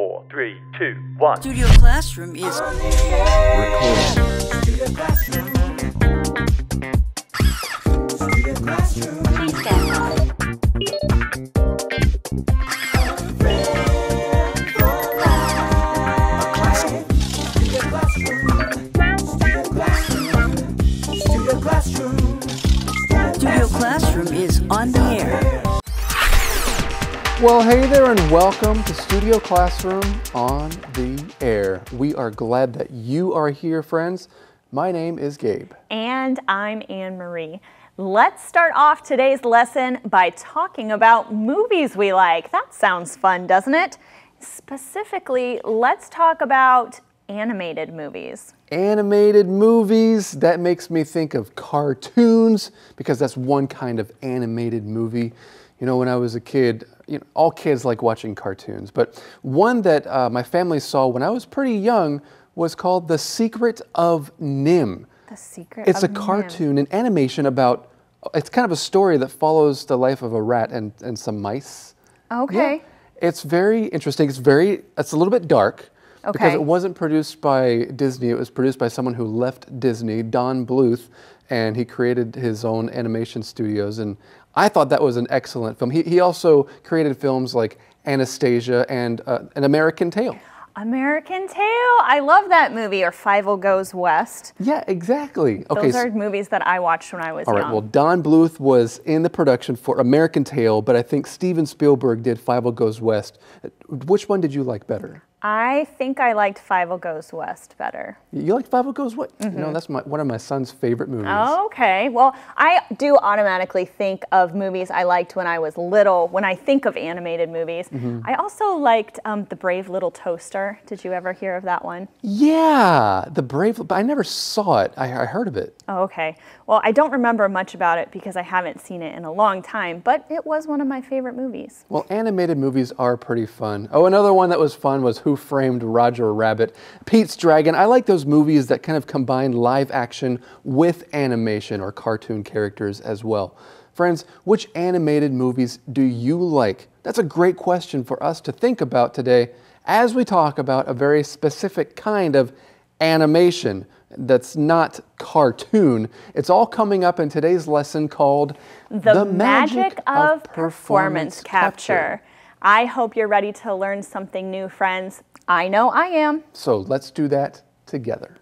4, 3, 2, 1. Studio Classroom is Studio Classroom. Studio Classroom. Please stand by. Studio Classroom is on the air. Well, hey there and welcome to Studio Classroom on the air. We are glad that you are here, friends. My name is Gabe. And I'm Anne-Marie. Let's start off today's lesson by talking about movies we like. That sounds fun, doesn't it? Specifically, let's talk about animated movies. Animated movies, that makes me think of cartoons because that's one kind of animated movie. You know, when I was a kid, all kids like watching cartoons, but one that my family saw when I was pretty young was called The Secret of NIMH. The Secret It's of a cartoon, an animation about, it's kind of a story that follows the life of a rat and some mice. Okay. Yeah. It's very interesting. It's a little bit dark. Okay. Because it wasn't produced by Disney, it was produced by someone who left Disney, Don Bluth, and he created his own animation studios. And I thought that was an excellent film. He also created films like Anastasia and An American Tail. American Tail. I love that movie. Or Fievel Goes West. Yeah, exactly. Those are movies that I watched when I was young. All right, well, Don Bluth was in the production for American Tail, but I think Steven Spielberg did Fievel Goes West. Which one did you like better? I think I liked Fievel Goes West better. You like Fievel Goes West? Mm-hmm. You know, that's one of my son's favorite movies. Okay. Well, I do automatically think of movies I liked when I was little. When I think of animated movies, I also liked The Brave Little Toaster. Did you ever hear of that one? Yeah, The Brave, but I never saw it. I heard of it. Oh, okay. Well, I don't remember much about it because I haven't seen it in a long time, but it was one of my favorite movies. Well, animated movies are pretty fun. Oh, another one that was fun was Who Framed Roger Rabbit? Pete's Dragon. I like those movies that kind of combine live action with animation or cartoon characters as well. Friends, which animated movies do you like? That's a great question for us to think about today as we talk about a very specific kind of animation that's not cartoon. It's all coming up in today's lesson called The Magic of Performance Capture. I hope you're ready to learn something new, friends. I know I am. So let's do that together.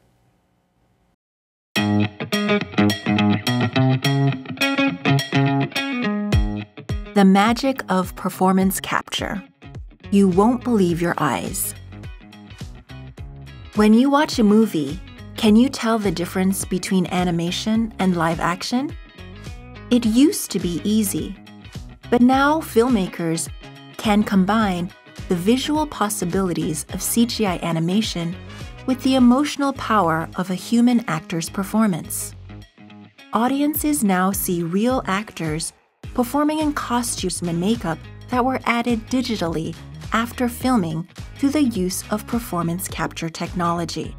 The magic of performance capture. You won't believe your eyes. When you watch a movie, can you tell the difference between animation and live action? It used to be easy, but now filmmakers can combine the visual possibilities of CGI animation with the emotional power of a human actor's performance. Audiences now see real actors performing in costumes and makeup that were added digitally after filming through the use of performance capture technology.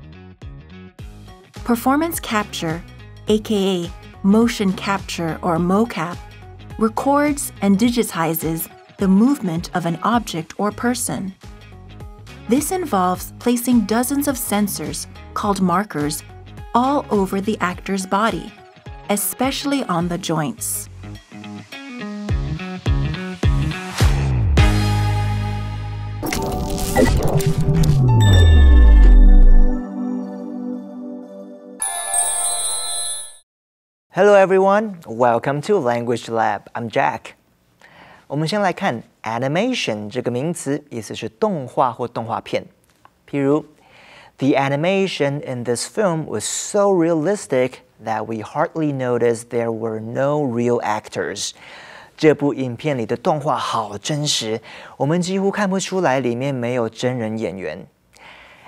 Performance capture, aka motion capture or mocap, records and digitizes the movement of an object or person. This involves placing dozens of sensors, called markers, all over the actor's body, especially on the joints. Hello everyone, welcome to Language Lab. I'm Jack. 我们先来看 animation 这个名词，意思是动画或动画片。譬如 The animation in this film was so realistic that we hardly noticed there were no real actors. 这部影片里的动画好真实，我们几乎看不出来里面没有真人演员。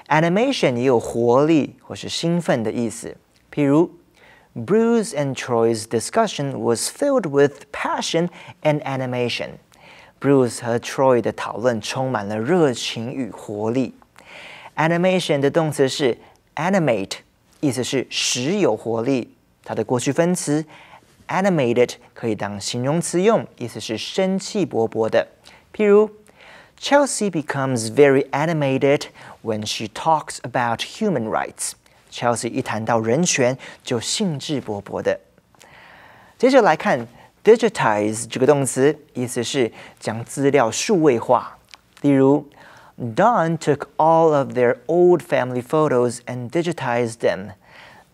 Animation 也有活力或是兴奋的意思，譬如 Bruce and Troy's discussion was filled with passion and animation. Bruce 和 Troy 的讨论充满了热情与活力。Animation 的动词是 animate， 意思是使有活力。它的过去分词 animated 可以当形容词用，意思是生气勃勃的。譬如 Chelsea becomes very animated when she talks about human rights. Chelsea 一谈到人权就兴致勃勃的。接着来看 digitize 这个动词，意思是将资料数位化。例如 Don took all of their old family photos and digitized them.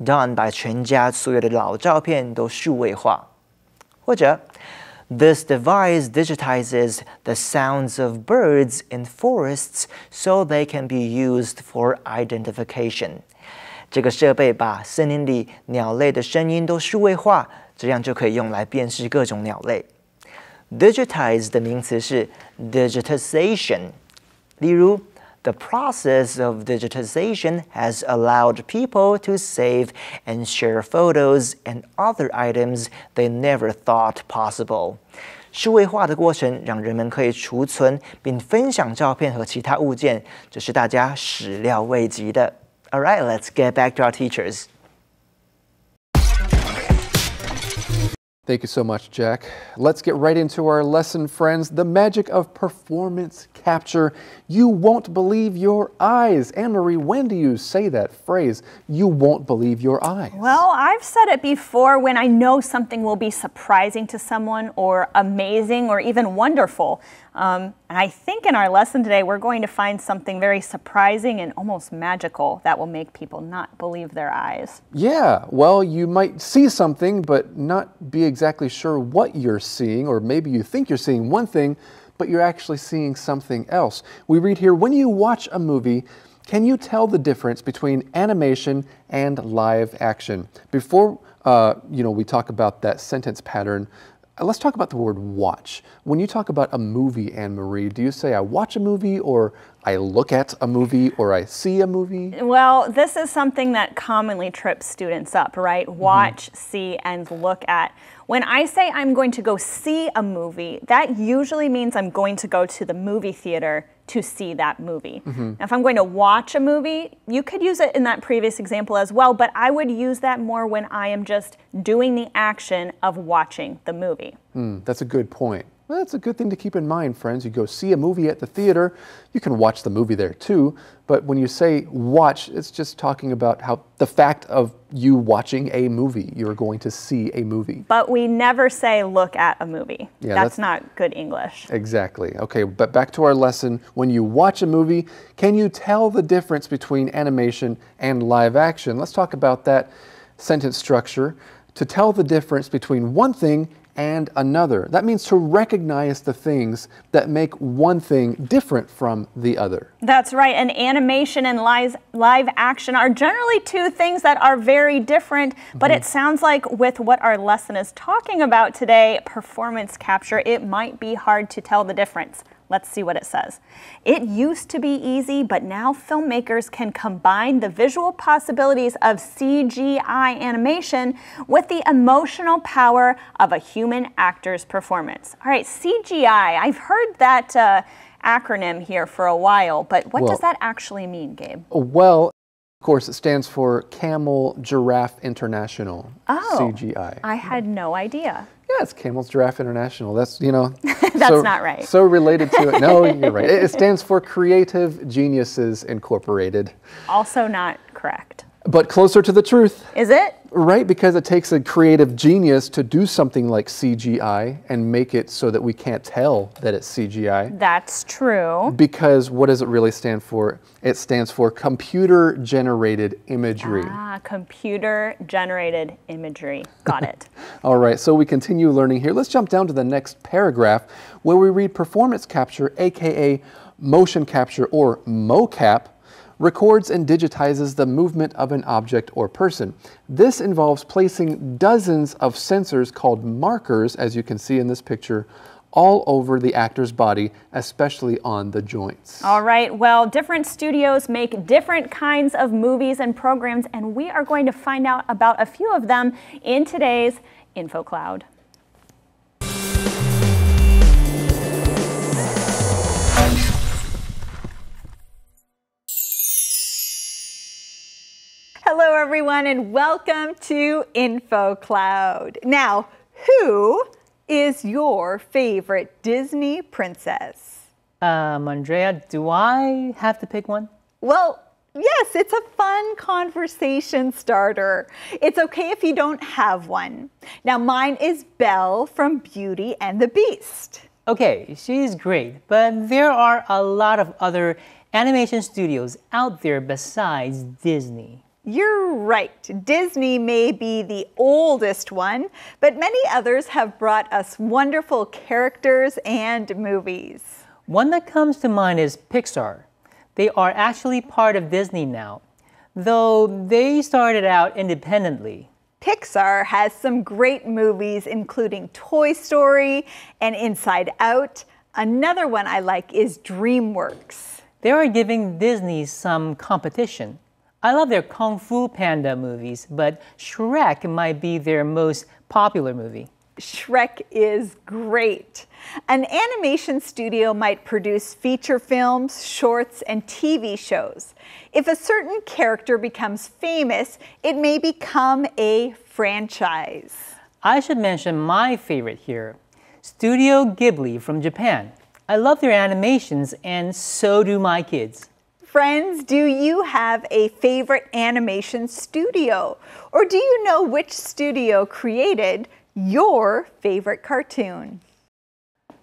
Don 把全家所有的老照片都数位化。或者 This device digitizes the sounds of birds in forests so they can be used for identification. 这个设备把森林里鸟类的声音都数位化，这样就可以用来辨识各种鸟类。Digitize 的名词是 digitization。例如 The process of digitization has allowed people to save and share photos and other items they never thought possible. 数位化的过程让人们可以储存并分享照片和其他物件，这是大家始料未及的。All right, let's get back to our teachers. Thank you so much, Jack. Let's get right into our lesson, friends. The magic of performance capture. You won't believe your eyes. Anne-Marie, when do you say that phrase, you won't believe your eyes? Well, I've said it before when I know something will be surprising to someone or amazing or even wonderful. And I think in our lesson today, we're going to find something very surprising and almost magical that will make people not believe their eyes. Yeah, well, you might see something, but not be exactly sure what you're seeing, or maybe you think you're seeing one thing, but you're actually seeing something else. We read here, when you watch a movie, can you tell the difference between animation and live action? Before we talk about that sentence pattern, let's talk about the word watch. When you talk about a movie, Anne-Marie, do you say I watch a movie, or I look at a movie, or I see a movie? Well, this is something that commonly trips students up, right? Watch, see, and look at. When I say I'm going to go see a movie, that usually means I'm going to go to the movie theater to see that movie. Now, if I'm going to watch a movie, you could use it in that previous example as well, but I would use that more when I am just doing the action of watching the movie. That's a good point. Well, that's a good thing to keep in mind, friends. You go see a movie at the theater, you can watch the movie there too, but when you say watch, it's just talking about how the fact of you watching a movie, you're going to see a movie. But we never say look at a movie. Yeah, that's not good English. Exactly. Okay, but back to our lesson. When you watch a movie, can you tell the difference between animation and live action? Let's talk about that sentence structure. To tell the difference between one thing and another. That means to recognize the things that make one thing different from the other. That's right, and animation and live action are generally two things that are very different, but it sounds like with what our lesson is talking about today, performance capture, it might be hard to tell the difference. Let's see what it says. It used to be easy, but now filmmakers can combine the visual possibilities of CGI animation with the emotional power of a human actor's performance. All right, CGI, I've heard that acronym here for a while, but what does that actually mean, Gabe? Well, of course, it stands for Camel Giraffe International, Oh, CGI. I had no idea. Yeah, it's Camels Giraffe International. That's, That's not right. So related to it. No, you're right. It stands for Creative Geniuses Incorporated. Also not correct. But closer to the truth. Is it? Right, because it takes a creative genius to do something like CGI and make it so that we can't tell that it's CGI. That's true. Because what does it really stand for? It stands for computer-generated imagery. Ah, computer-generated imagery. Got it. All right, so we continue learning here. Let's jump down to the next paragraph where we read performance capture, aka motion capture or mocap, records and digitizes the movement of an object or person. This involves placing dozens of sensors called markers, as you can see in this picture, all over the actor's body, especially on the joints. All right, well, different studios make different kinds of movies and programs, and we are going to find out about a few of them in today's InfoCloud. Hello everyone and welcome to InfoCloud. Now, who is your favorite Disney princess? Andrea, do I have to pick one? Well, yes, it's a fun conversation starter. It's okay if you don't have one. Now, mine is Belle from Beauty and the Beast. Okay, she's great, but there are a lot of other animation studios out there besides Disney. You're right. Disney may be the oldest one, but many others have brought us wonderful characters and movies. One that comes to mind is Pixar. They are actually part of Disney now, though they started out independently. Pixar has some great movies, including Toy Story and Inside Out. Another one I like is DreamWorks. They are giving Disney some competition. I love their Kung Fu Panda movies, but Shrek might be their most popular movie. Shrek is great. An animation studio might produce feature films, shorts, and TV shows. If a certain character becomes famous, it may become a franchise. I should mention my favorite here, Studio Ghibli from Japan. I love their animations, and so do my kids. Friends, do you have a favorite animation studio? Or do you know which studio created your favorite cartoon?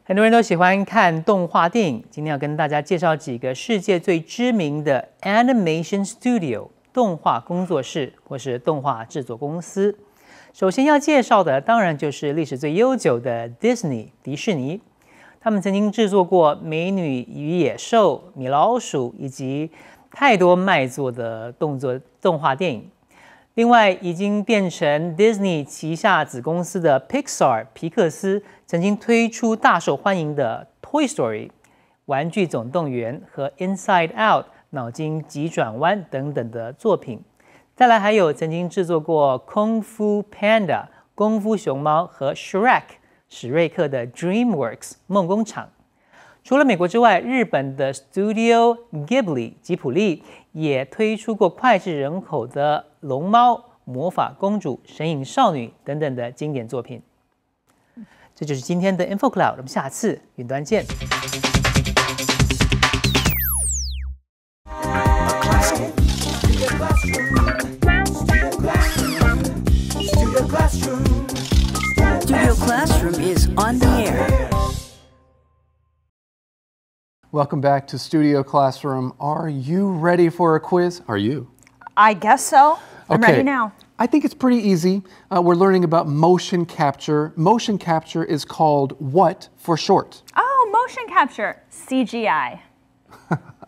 很多人都喜欢看动画电影，今天要跟大家介绍几个世界最知名的 Animation Studio 动画工作室或是动画制作公司。首先要介绍的当然就是历史最悠久的 Disney 迪士尼。他们曾经制作过《美女与野兽》、《米老鼠》以及太多卖座的动画电影。另外，已经变成 Disney 旗下子公司的 Pixar 皮克斯，曾经推出大受欢迎的 Toy Story、玩具总动员和 Inside Out 脑筋急转弯等等的作品。再来还有曾经制作过 Kung Fu Panda 功夫熊猫和 Shrek 史瑞克的 DreamWorks 梦工厂。除了美国之外，日本的 Studio Ghibli 吉卜力也推出过脍炙人口的龙猫、魔法公主、神隐少女等等的经典作品。这就是今天的 InfoCloud， 我们下次云端见。Studio Classroom is on the air. Welcome back to Studio Classroom. Are you ready for a quiz? Are you? I guess so. I'm ready now. I think it's pretty easy. We're learning about motion capture. Motion capture is called what for short? Oh, motion capture, CGI.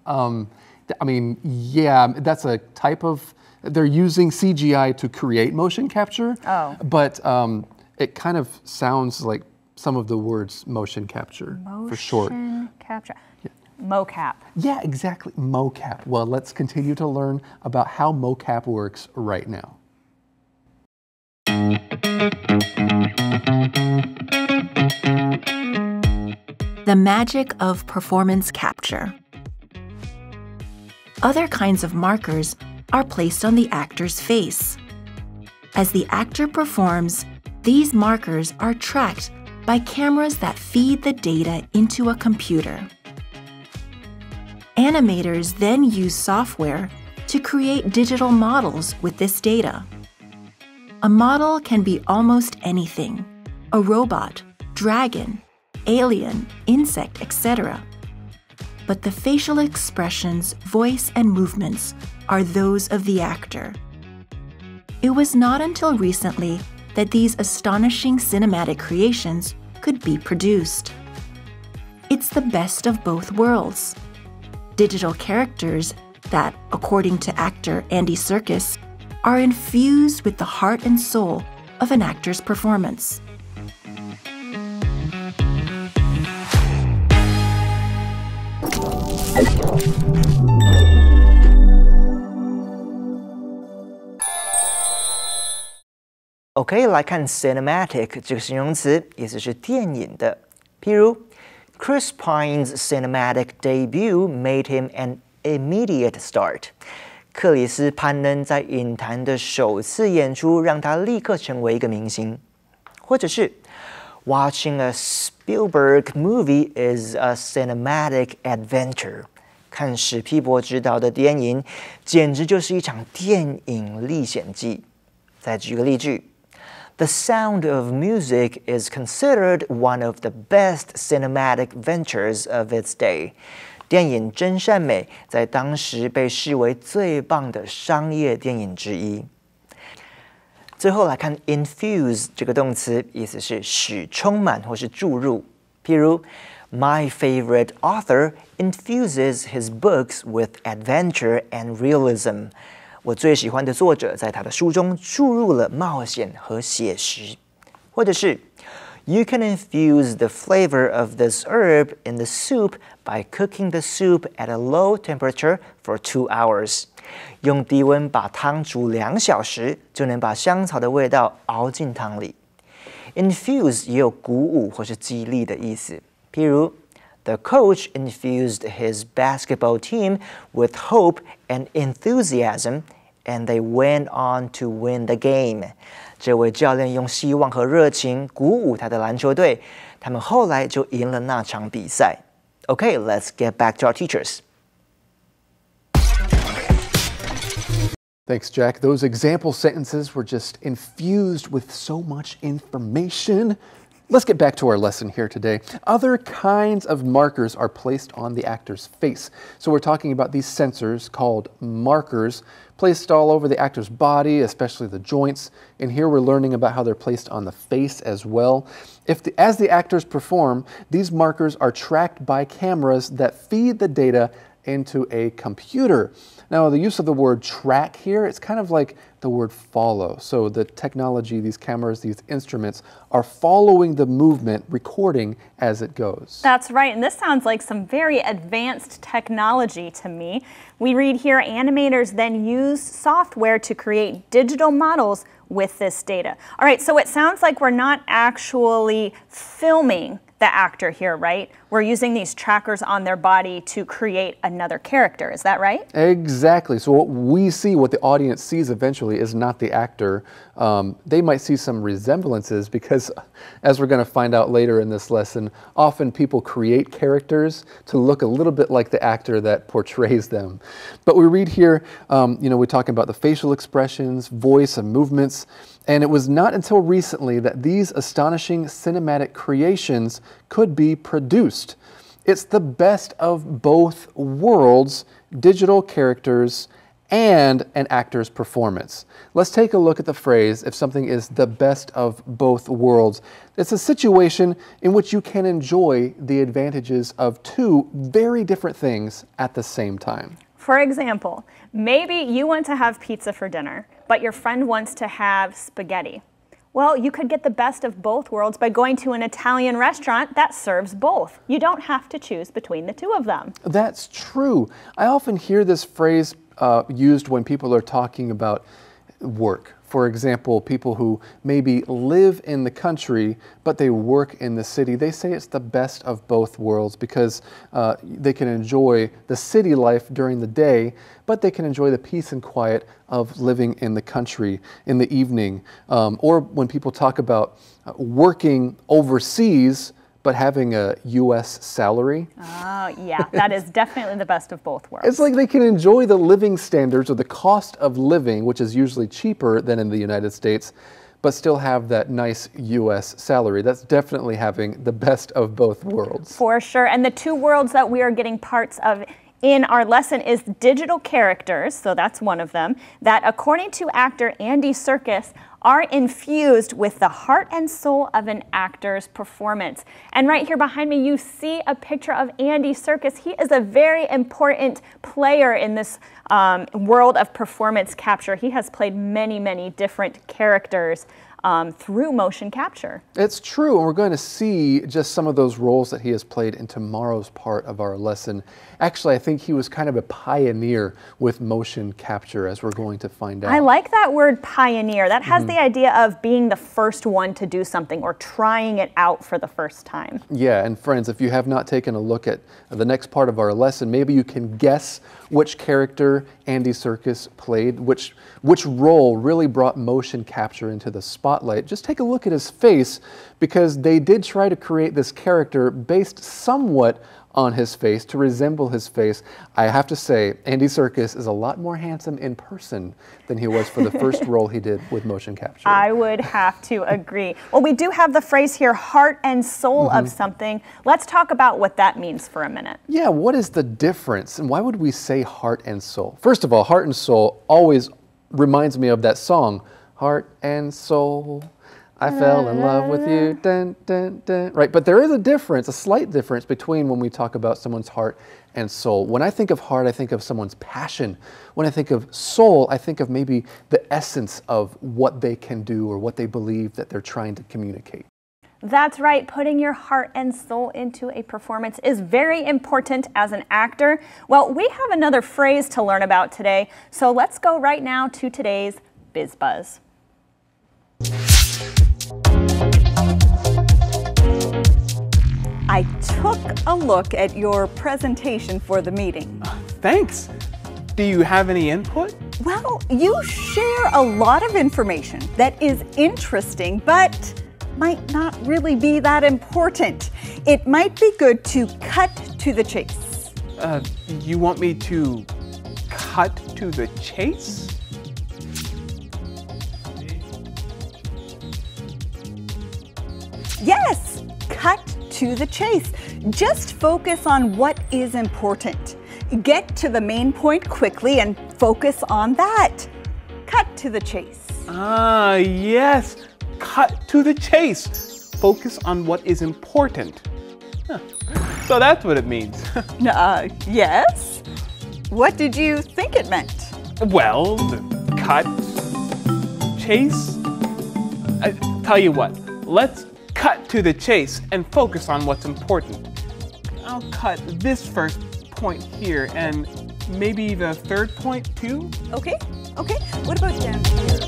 I mean, yeah, that's a type of, they're using CGI to create motion capture. Oh. But it kind of sounds like some of the words motion capture for short. Motion capture. Mocap. Yeah, exactly. Mocap. Well, let's continue to learn about how mocap works right now. The magic of performance capture. Other kinds of markers are placed on the actor's face. As the actor performs, these markers are tracked by cameras that feed the data into a computer. Animators then use software to create digital models with this data. A model can be almost anything: a robot, dragon, alien, insect, etc. But the facial expressions, voice, and movements are those of the actor. It was not until recently that these astonishing cinematic creations could be produced. It's the best of both worlds. Digital characters that, according to actor Andy Serkis, are infused with the heart and soul of an actor's performance. OK， 来看 cinematic 这个形容词，意思是电影的。譬如 Chris Pine's cinematic debut made him an immediate start. 克里斯·潘恩在影坛的首次演出让他立刻成为一个明星。或者是 Watching a Spielberg movie is a cinematic adventure. 看史皮伯执导的电影，简直就是一场电影历险记。再举个例句 ：The Sound of Music is considered one of the best cinematic ventures of its day. 电影《真善美》在当时被视为最棒的商业电影之一。最后来看 infuse 这个动词，意思是使充满或是注入。譬如 My favorite author infuses his books with adventure and realism. 我最喜欢的作者在他的书中注入了冒险和写实。或者是 You can infuse the flavor of this herb in the soup by cooking the soup at a low temperature for 2 hours. 用低温把汤煮2小时，就能把香草的味道熬进汤里。Infuse 也有鼓舞或是激励的意思。譬如 The coach infused his basketball team with hope and enthusiasm, and they went on to win the game. 这位教练用希望和热情鼓舞他的篮球队，他们后来就赢了那场比赛。Okay, let's get back to our teachers. Thanks, Jack. Those example sentences were just infused with so much information. Let's get back to our lesson here today. Other kinds of markers are placed on the actor's face. So we're talking about these sensors called markers placed all over the actor's body, especially the joints. And here we're learning about how they're placed on the face as well. As the actors perform, these markers are tracked by cameras that feed the data into a computer. Now, the use of the word track here, it's kind of like the word follow. So the technology, these cameras, these instruments are following the movement, recording as it goes. That's right, and this sounds like some very advanced technology to me. We read here, animators then use software to create digital models with this data. All right, so it sounds like we're not actually filming the actor here, right? We're using these trackers on their body to create another character. Is that right? Exactly. So what we see, what the audience sees eventually is not the actor. They might see some resemblances because, as we're going to find out later in this lesson, often people create characters to look a little bit like the actor that portrays them. But we read here, we're talking about the facial expressions, voice, and movements. And it was not until recently that these astonishing cinematic creations could be produced. It's the best of both worlds, digital characters and an actor's performance. Let's take a look at the phrase, if something is the best of both worlds. It's a situation in which you can enjoy the advantages of two very different things at the same time. For example, maybe you want to have pizza for dinner, but your friend wants to have spaghetti. Well, you could get the best of both worlds by going to an Italian restaurant that serves both. You don't have to choose between the two of them. That's true. I often hear this phrase used when people are talking about work. For example, people who maybe live in the country, but they work in the city, they say it's the best of both worlds because they can enjoy the city life during the day, but they can enjoy the peace and quiet of living in the country in the evening. Or when people talk about working overseas, but having a U.S. salary. Oh, yeah, that is definitely the best of both worlds. It's like they can enjoy the living standards or the cost of living, which is usually cheaper than in the United States, but still have that nice U.S. salary. That's definitely having the best of both worlds. For sure, and the two worlds that we are getting parts of in our lesson is digital characters, so that's one of them, that according to actor Andy Serkis are infused with the heart and soul of an actor's performance. And right here behind me, you see a picture of Andy Serkis. He is a very important player in this world of performance capture. He has played many, many different characters through motion capture. It's true, and we're going to see just some of those roles that he has played in tomorrow's part of our lesson. Actually, I think he was kind of a pioneer with motion capture, as we're going to find out. I like that word pioneer. That has the idea of being the first one to do something or trying it out for the first time. Yeah, and friends, if you have not taken a look at the next part of our lesson, maybe you can guess which character Andy Serkis played, which role really brought motion capture into the spotlight. spotlight, just take a look at his face, because they did try to create this character based somewhat on his face, to resemble his face. I have to say, Andy Serkis is a lot more handsome in person than he was for the first role he did with motion capture. I would have to agree. Well, we do have the phrase here, heart and soul of something. Let's talk about what that means for a minute. Yeah, what is the difference, and why would we say heart and soul? First of all, heart and soul always reminds me of that song, Heart and Soul. I fell in love with you, dun, dun, dun. Right, but there is a difference, a slight difference between when we talk about someone's heart and soul. When I think of heart, I think of someone's passion. When I think of soul, I think of maybe the essence of what they can do or what they believe that they're trying to communicate. That's right, putting your heart and soul into a performance is very important as an actor. Well, we have another phrase to learn about today, so let's go right now to today's Biz Buzz. I took a look at your presentation for the meeting. Thanks. Do you have any input? Well, you share a lot of information that is interesting, but might not really be that important. It might be good to cut to the chase. You want me to cut to the chase? Yes, cut to the chase. Just focus on what is important. Get to the main point quickly and focus on that. Cut to the chase. Ah, yes. Cut to the chase. Focus on what is important. Huh. So that's what it means. Yes? What did you think it meant? Well, cut, chase. Tell you what, let's cut to the chase and focus on what's important. I'll cut this first point here and maybe the third point too. Okay. What about down here?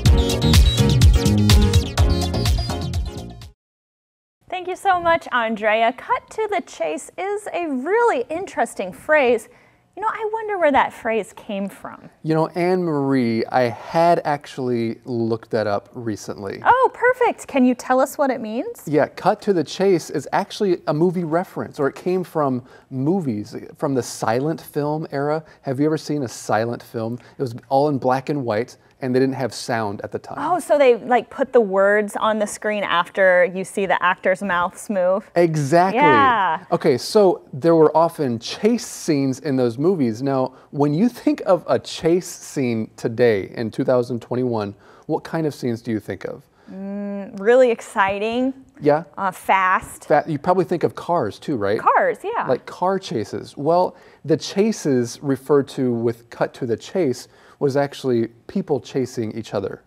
Thank you so much, Andrea. Cut to the chase is a really interesting phrase. You know, I wonder where that phrase came from. You know, Anne-Marie, I had actually looked that up recently. Oh, perfect. Can you tell us what it means? Yeah, cut to the chase is actually a movie reference, or it came from movies, from the silent film era. Have you ever seen a silent film? It was all in black and white, and they didn't have sound at the time. Oh, so they like put the words on the screen after you see the actors' mouths move? Exactly. Yeah. Okay, so there were often chase scenes in those movies. Now, when you think of a chase scene today in 2021, what kind of scenes do you think of? Really exciting. Yeah? Fast. You probably think of cars too, right? Cars, yeah. Like car chases. Well, the chases referred to with cut to the chase was actually people chasing each other.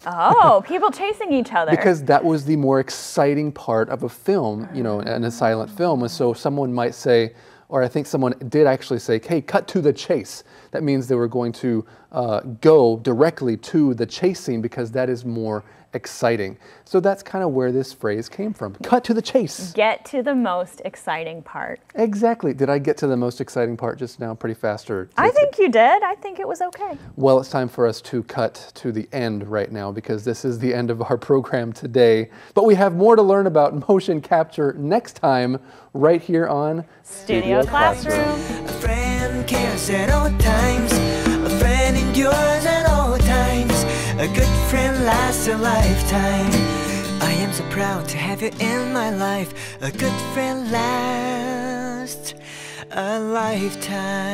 Oh, people chasing each other. Because that was the more exciting part of a film, you know, in a silent film. And so someone might say, or I think someone did actually say, hey, cut to the chase. That means they were going to go directly to the chase scene because that is more exciting. So that's kind of where this phrase came from. Cut to the chase. Get to the most exciting part. Exactly. Did I get to the most exciting part just now pretty fast? Or I think you did. I think it was okay. Well, it's time for us to cut to the end right now because this is the end of our program today. But we have more to learn about motion capture next time right here on Studio Classroom. A friend cares at all times. A friend endures at all times. A good friend lasts a lifetime. I am so proud to have you in my life. A good friend lasts a lifetime.